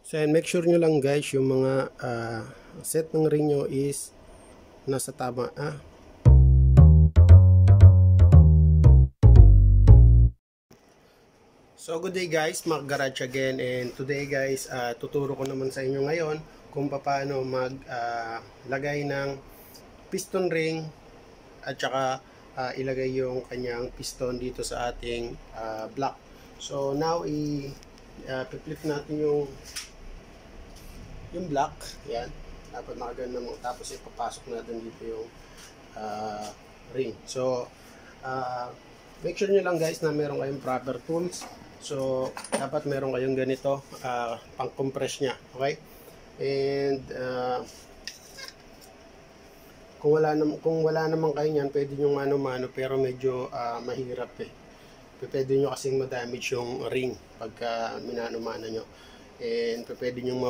So and make sure nyo lang guys yung mga set ng ring nyo is nasa tama. So good day guys, Mac Garage again, and today guys tuturo ko naman sa inyo ngayon kung paano mag lagay ng piston ring at saka ilagay yung kanyang piston dito sa ating block. So now i-flip natin yung block, yan, dapat nakagano naman, tapos ipapasok natin dito yung ring. So make sure nyo lang guys na meron kayong proper tools. So dapat meron kayong ganito pang compress nya, okay? And kung wala naman kayo niyan, pwede nyo mano-mano, pero medyo mahirap pwede nyo kasing ma-damage yung ring pagka minano-mano nyo, and pwede nyo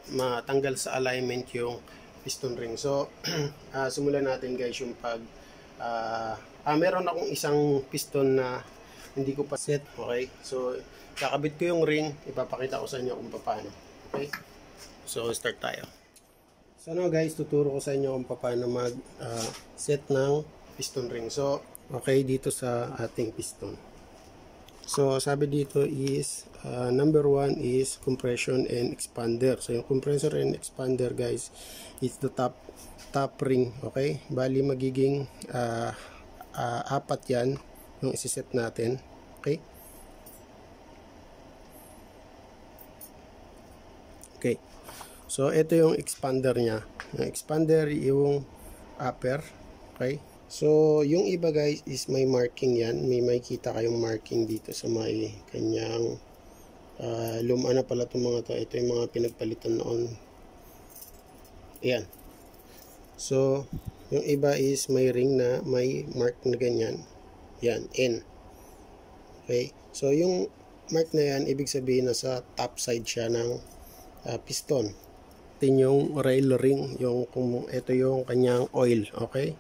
matanggal sa alignment yung piston ring. So simulan natin guys yung meron akong isang piston na hindi ko pa set, okay? So kakabit ko yung ring, ipapakita ko sa inyo kung paano, okay? So start tayo. So now guys, tuturo ko sa inyo kung paano mag set ng piston ring. So okay, dito sa ating piston, so sabi dito is number 1 is compression and expander. So yung compressor and expander guys is the top ring, okay? Bali magiging apat yan yung isiset natin, okay? Okay, so ito yung expander nya. Yung expander yung upper, okay? So yung iba guys is may marking yan, may makita kayong marking dito sa may kanyang luma na pala itong mga to. Ito yung mga pinagpalitan noon, ayan. So yung iba is may ring na may mark na ganyan, yan, N, okay? So yung mark na yan, ibig sabihin na sa top side siya ng piston. Ito yung rail ring, ito yung kanyang oil, okay?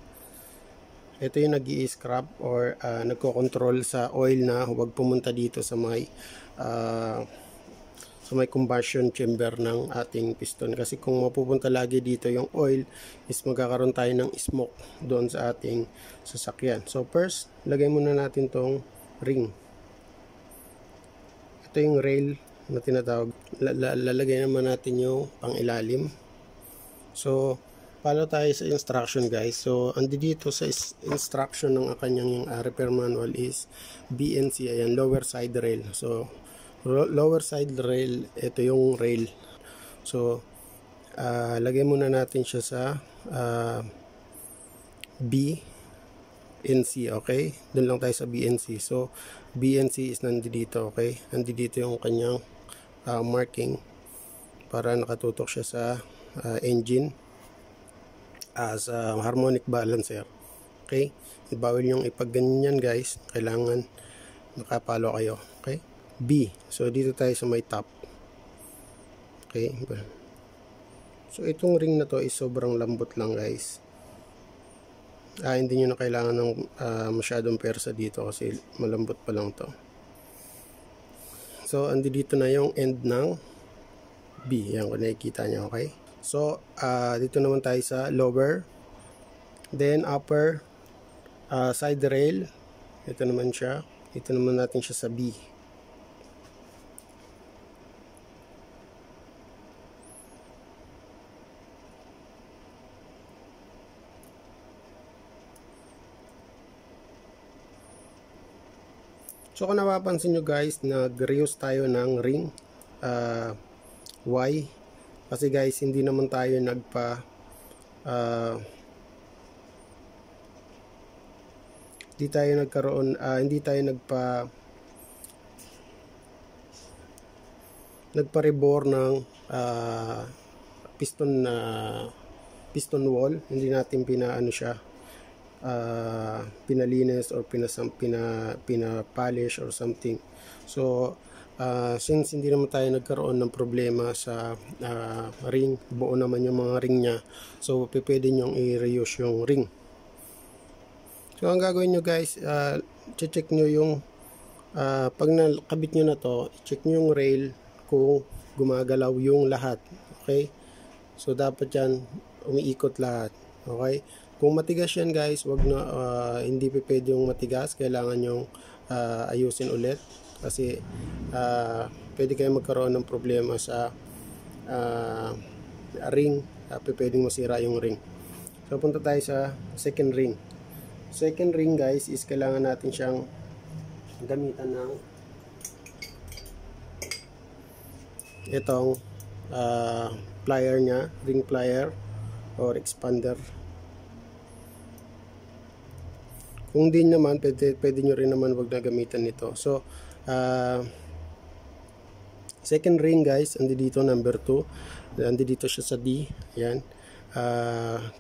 Ito yung nag-i-scrub or nagko-control sa oil na huwag pumunta dito sa may combustion chamber ng ating piston, kasi kung mapupunta lagi dito yung oil is magkakaroon tayo ng smoke doon sa ating sasakyan. So first, lagay muna natin tong ring. Ito yung rail na tinatawag. Lalagay naman natin yung pang ilalim. So follow tayo sa instruction guys. So andi dito sa instruction ng kanyang repair manual is BNC, ayan, lower side rail. So lower side rail, ito yung rail. So lagay muna natin siya sa BNC, okay? Doon lang tayo sa BNC. So BNC is nandito, okay? Nandito yung kanyang marking para nakatutok siya sa engine as harmonic balancer, okay? Bawal yung ipagganyan guys, kailangan nakapalo kayo, okay? B, so dito tayo sa may top, okay? So itong ring na to is sobrang lambot lang guys. Hindi nyo na kailangan ng masyadong persa dito kasi malambot pa lang to. So andi dito na yung end ng B, yan kung nakikita nyo, okay? So dito naman tayo sa lower, then upper side rail, ito naman siya, ito naman natin siya sa B. So kung napapansin nyo guys, nag-reuse tayo ng ring Y, kasi guys hindi naman tayo hindi tayo nagpa-rebore ng piston wall. Hindi natin pinalinis or pinapolish or something. So since hindi naman tayo nagkaroon ng problema sa ring, buo naman yung mga ring nya, so pwede nyong i-reuse yung ring. So ang gagawin nyo guys, check nyo yung pag nakabit nyo na to, check nyo yung rail kung gumagalaw yung lahat. Okay? So dapat yan umiikot lahat. Okay? Kung matigas yan guys, wag na hindi pwede yung matigas, kailangan yung ayusin ulit kasi pwede kayo magkaroon ng problema sa ring, pwedeng masira yung ring. So punta tayo sa second ring. Second ring guys is kailangan natin siyang gamitan ng itong plier nya, ring plier or expander. Kung din naman, pwede nyo rin naman wag na gamitan nito. So second ring guys, andi dito number 2, andi dito siya sa D. Yan,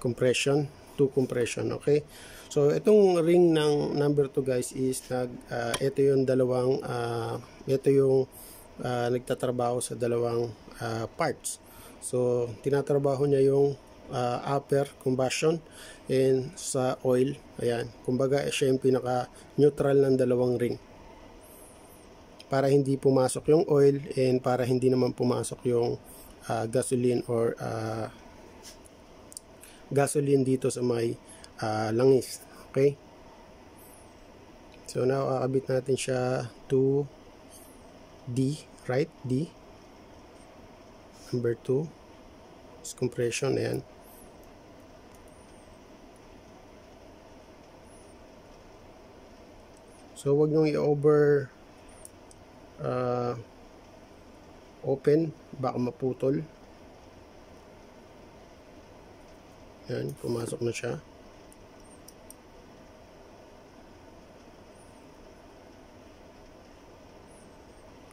compression, 2 compression. Okay, so itong ring ng number 2 guys is ito yung dalawang ito yung nagtatrabaho sa dalawang parts. So tinatrabaho niya yung upper combustion and sa oil. Ayan, kumbaga siya yung pinaka neutral ng dalawang ring, para hindi pumasok yung oil and para hindi naman pumasok yung gasoline or gasoline dito sa may langis. Okay, so now kakabit natin siya to D, right? D number 2 is compression. Ayan, so wag nyo i-over open, baka maputol. Yan, pumasok na siya.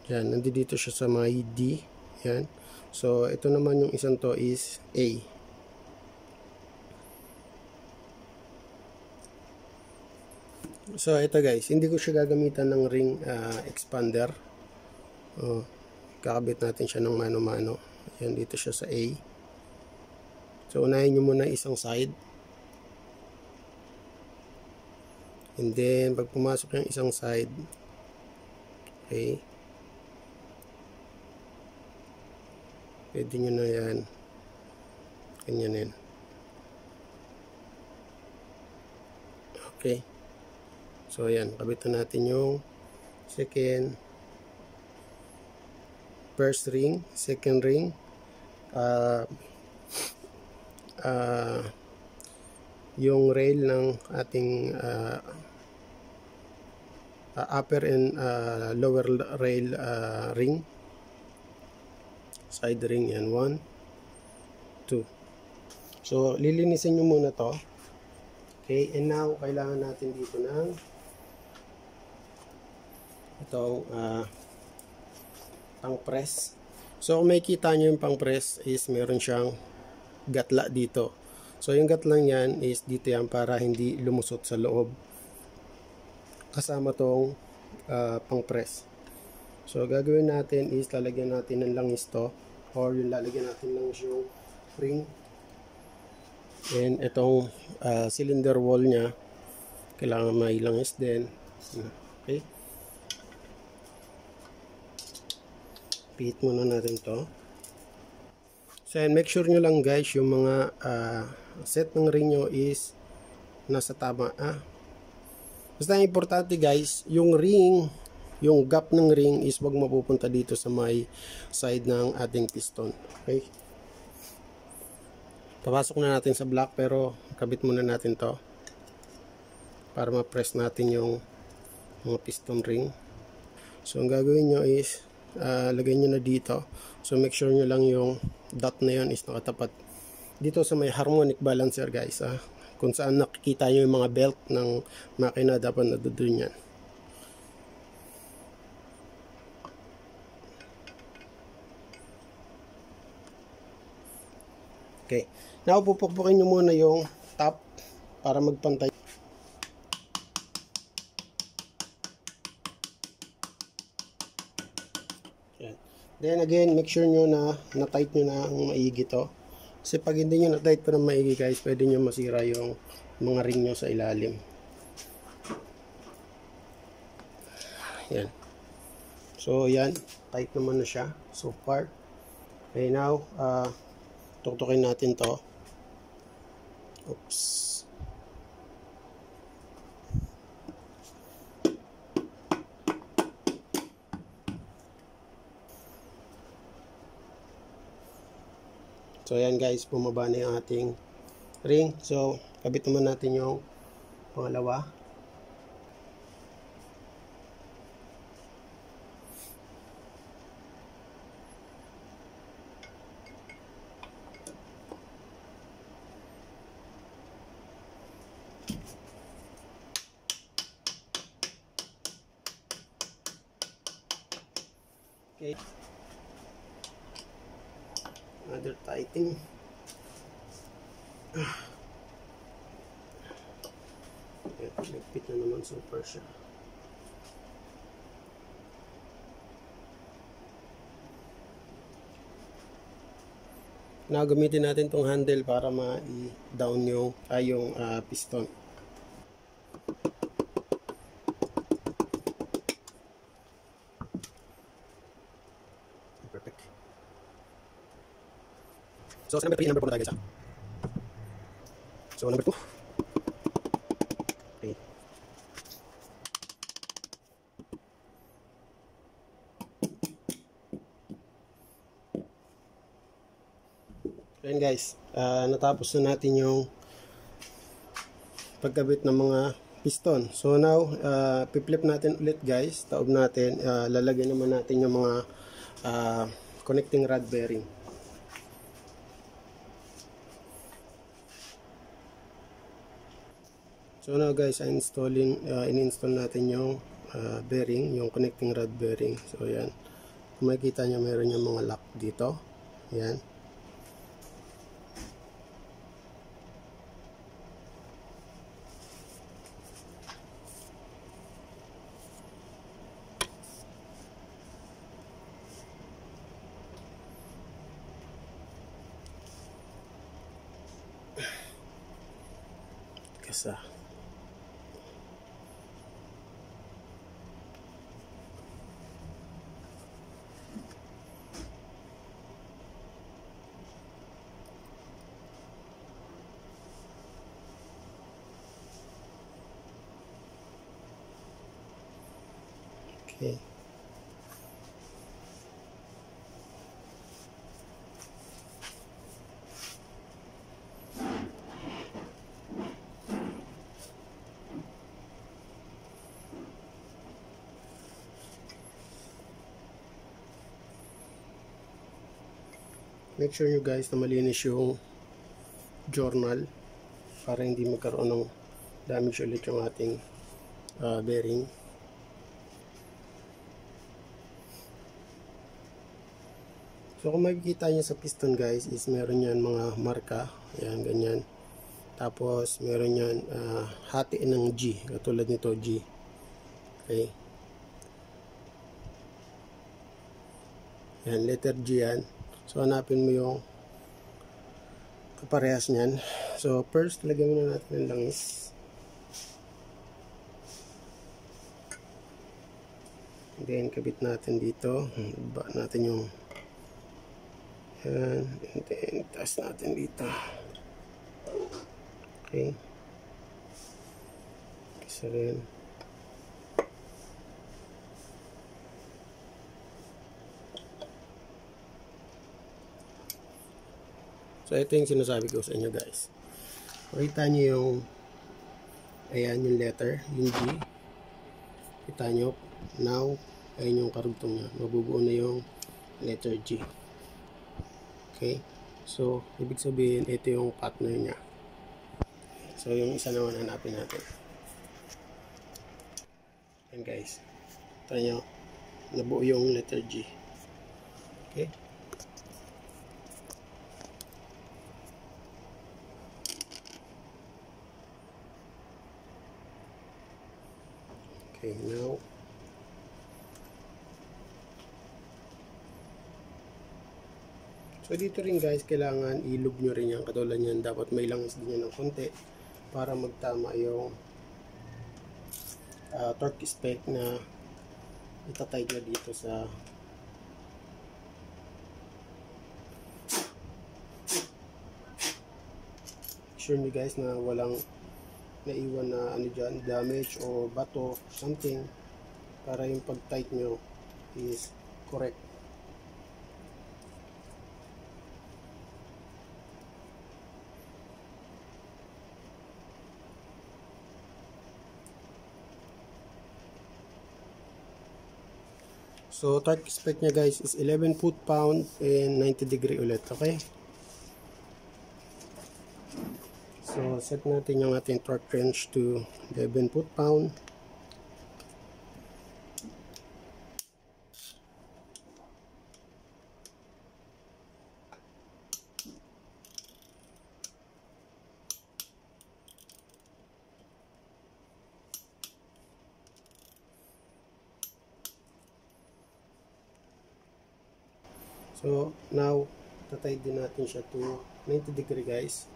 Yan, nandito siya sa may D. Yan, so ito naman yung isang to is A. So ito guys, hindi ko siya gagamitan ng ring expander. Kakabit natin siya ng mano-mano. Yan, dito siya sa A. So unahin nyo muna isang side, and then pag pumasok yung isang side, okay, pwede nyo na yan ganyanin. Okay, so yan, kabitan natin yung first ring, second ring, yung rail ng ating upper and lower rail ring, side ring. Yan, 1, 2. So lilinisin nyo muna to. Okay, and now kailangan natin dito ng itong pang press. So kung makikita nyo yung pang press is meron siyang gatla dito. So yung gatlang yan is dito yan para hindi lumusot sa loob, kasama tong pang press. So gagawin natin is lalagyan natin ng langis to, or yung lalagyan natin lang yung ring, and itong cylinder wall nya kailangan may langis din. Okay, pihit muna natin to. So and make sure nyo lang guys yung mga set ng ring nyo is nasa tama. Basta importante guys, yung ring, yung gap ng ring is wag mapupunta dito sa may side ng ating piston. Okay, papasok na natin sa block, pero kabit muna natin to para ma-press natin yung mga piston ring. So ang gagawin nyo is lagay nyo na dito. So make sure nyo lang yung dot na yun is nakatapat dito sa may harmonic balancer guys. Kung saan nakikita nyo yung mga belt ng makina, dapat nadudun yan. Okay, now pupukpukin nyo muna yung top para magpantay. Then again, make sure nyo na na-tight nyo na ang maigi to. Kasi pag hindi nyo na-tight pa ng maigi guys, pwede nyo masira yung mga ring nyo sa ilalim. Yan. So yan, tight naman na siya so far. Okay, now tuktukin natin to. Oops. So ayan guys, bumaba na yung ating ring. So kabit naman natin yung pangalawa. Okay. Another tightening. Nagpit na naman super siya. Now gamitin natin tong handle para ma-down yung piston. Perfect. So sa number 3, number 4 na tayo guys. So number 2. Okay. Ayan guys, natapos na natin yung pagkabit ng mga piston. So now, piplip natin ulit guys, taob natin, lalagyan naman natin yung mga connecting rod bearing. So now guys, in-install natin yung bearing, yung connecting rod bearing. So yan, kung makikita nyo meron yung mga lock dito. Yan. Kasa. Okay. Make sure nyo guys na malinis yung journal para hindi magkaroon ng damage ulit yung ating bearing. So kung makikita nyo sa piston guys is meron yan mga marka, yan ganyan. Tapos meron yan hati ng G, katulad nito G. Okay. Yan, letter G yan. So hanapin mo yung kaparehas niyan. So first, lagyan muna natin ng langis. Then kabit natin dito. Baba natin yung yan. And then taas natin dito. Okay. Isa rin. So ito yung sinasabi ko sa inyo guys. Makita nyo yung ayan yung letter, yung G. Kita nyo, now ayan yung karugtong nya. Mabubuo na yung letter G. Okay. So ibig sabihin ito yung partner nya. So yung isa naman hanapin natin. Ayan guys. Kita nyo, nabuo yung letter G. Okay. Okay, now so dito rin guys, kailangan ilog nyo rin yan, katulad yan, dapat may langis din yan ng konti para magtama yung torque spec na itatay nyo dito sa sure nyo guys na walang naiwan na ano dyan, damage o bato, something, para yung pag-tight nyo is correct. So torque spec nya guys is 11 foot-pound and 90 degree ulit, okay? So set natin yung ating torque wrench to 11 foot-pound. So now tatay din natin siya to 90 degree guys.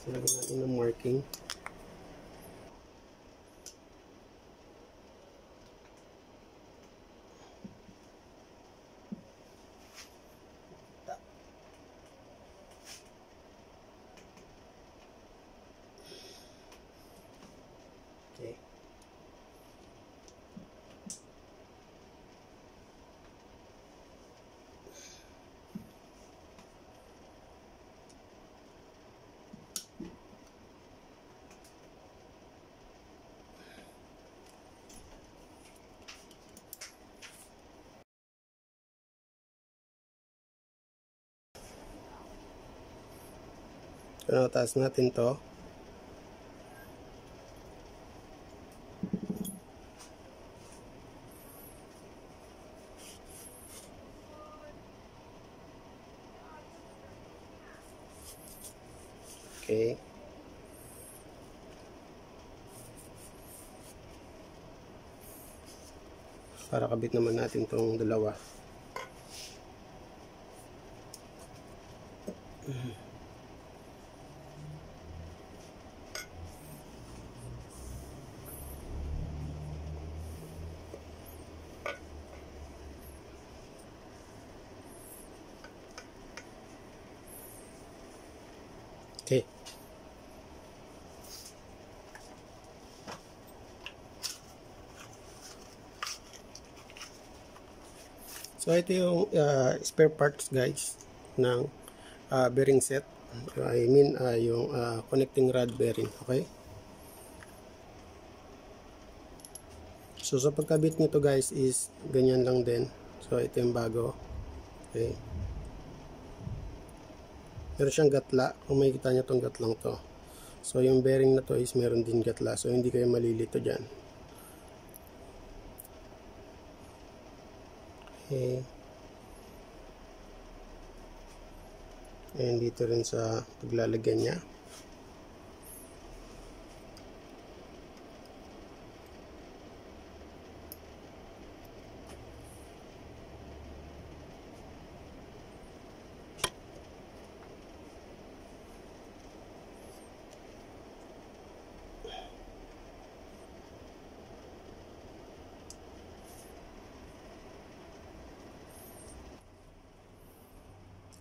Lagyan natin ng marking. Okay. So, taas natin to. Okay. Para kabit naman natin tong dalawa. Okay. So ito yung spare parts guys ng bearing set. I mean yung connecting rod bearing, okay? So sa pagkabit nito guys is ganyan lang din. So ito yung bago. Okay. Meron siyang gatla. Kung makikita nyo itong gatlang to. So yung bearing na to is meron din gatla. So hindi kayo malilito dyan. Okay. And dito rin sa paglalagyan niya.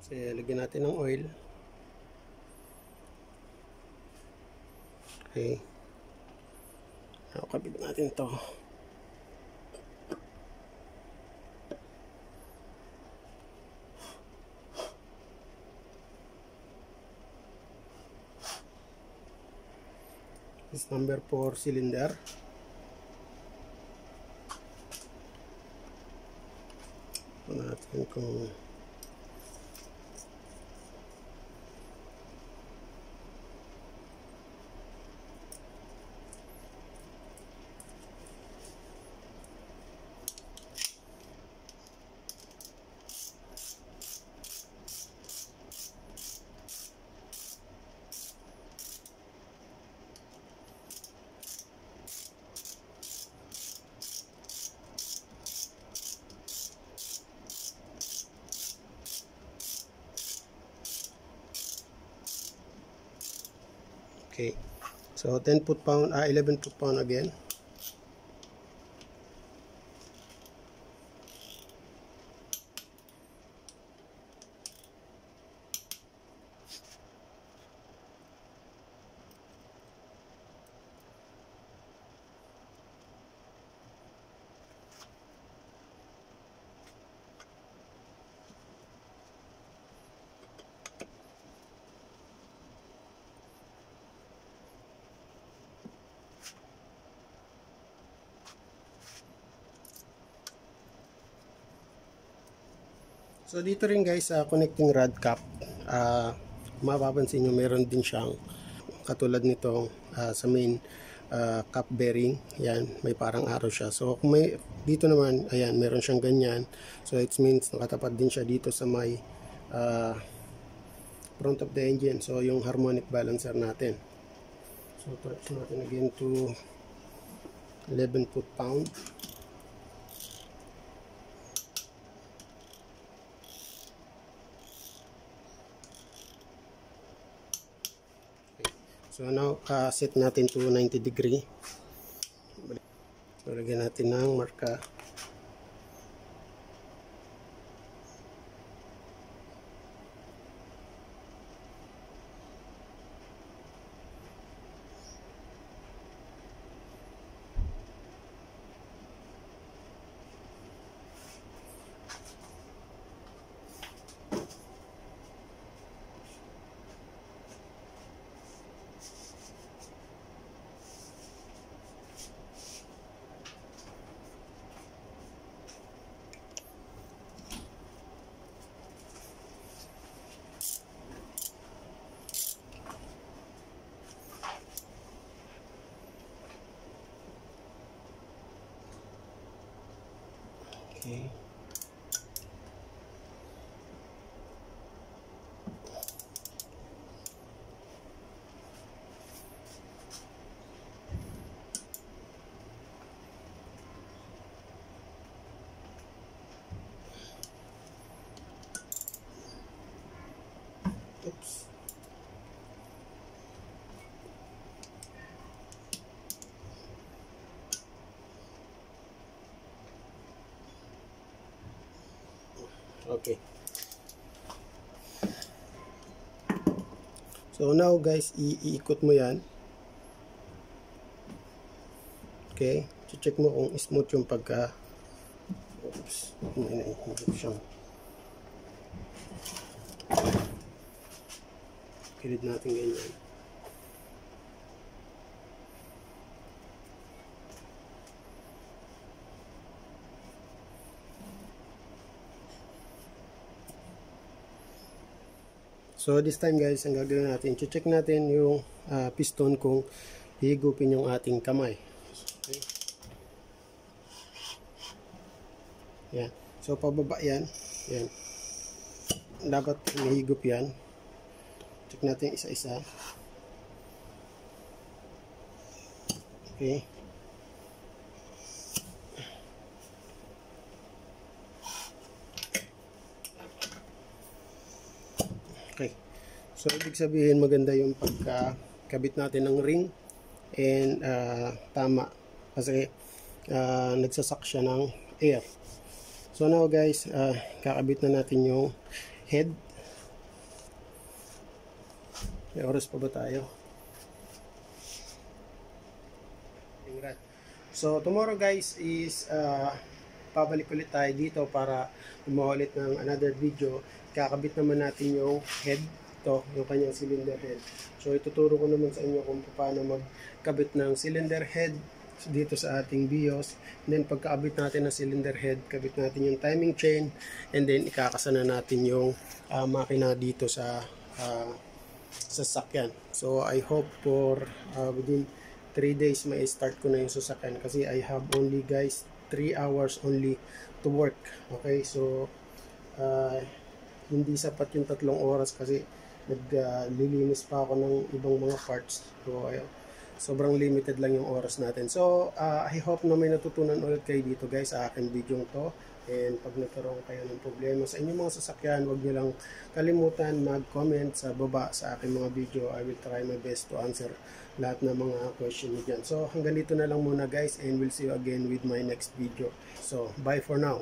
So, lagyan natin ng oil. Okay. Nakakabit natin to. This number 4 cylinder. Natin kung okay. So 10 foot-pound, 11 foot-pound again. So dito rin guys sa connecting rod cap, mapapansin nyo meron din siyang katulad nito sa main cap bearing. Yan, may parang arrow siya. So kung may dito naman, ayan, meron siyang ganyan. So it means nakatapat din siya dito sa may front of the engine. So yung harmonic balancer natin. So torch natin again to 11 foot-pound. So now, set natin to 90 degree. So lagyan natin ng marka. Okay. Oops. Okay. So now guys, iikot mo yan. Okay. Check mo kung smooth yung pagka. Oops. May naihigit siyang. Kilid natin ganyan. So this time guys, ang gagawin natin, check natin yung piston kung higupin yung ating kamay. Okay. Yan. So pababa yan. Yan. Dapat mahigup yan. Check natin isa-isa. Okay. Okay. So, ibig sabihin maganda yung pagkakabit natin ng ring and tama kasi nagsasak siya ng air. So, now guys, kakabit na natin yung head. May oras pa ba tayo? So, tomorrow guys is pabalik ulit tayo dito para gumawa ulit ng another video. Kakabit naman natin yung head, to yung kanyang cylinder head. So ituturo ko naman sa inyo kung paano magkabit ng cylinder head dito sa ating BIOS. And then pagkakabit natin ng cylinder head, kabit natin yung timing chain, and then ikakasana natin yung makina dito sa sasakyan. So I hope for within 3 days may start ko na yung sasakyan kasi I have only guys 3 hours only to work. Okay, so hindi sapat yung 3 oras kasi naglilinis pa ako ng ibang mga parts. So sobrang limited lang yung oras natin. So I hope na may natutunan ulit kayo dito guys sa akin video to. And pag nagkaroon kayo ng problema sa inyong mga sasakyan, huwag nyo lang kalimutan mag-comment sa baba sa aking mga video. I will try my best to answer lahat ng mga question nyo dyan. So hanggang dito na lang muna guys, and we'll see you again with my next video. So bye for now.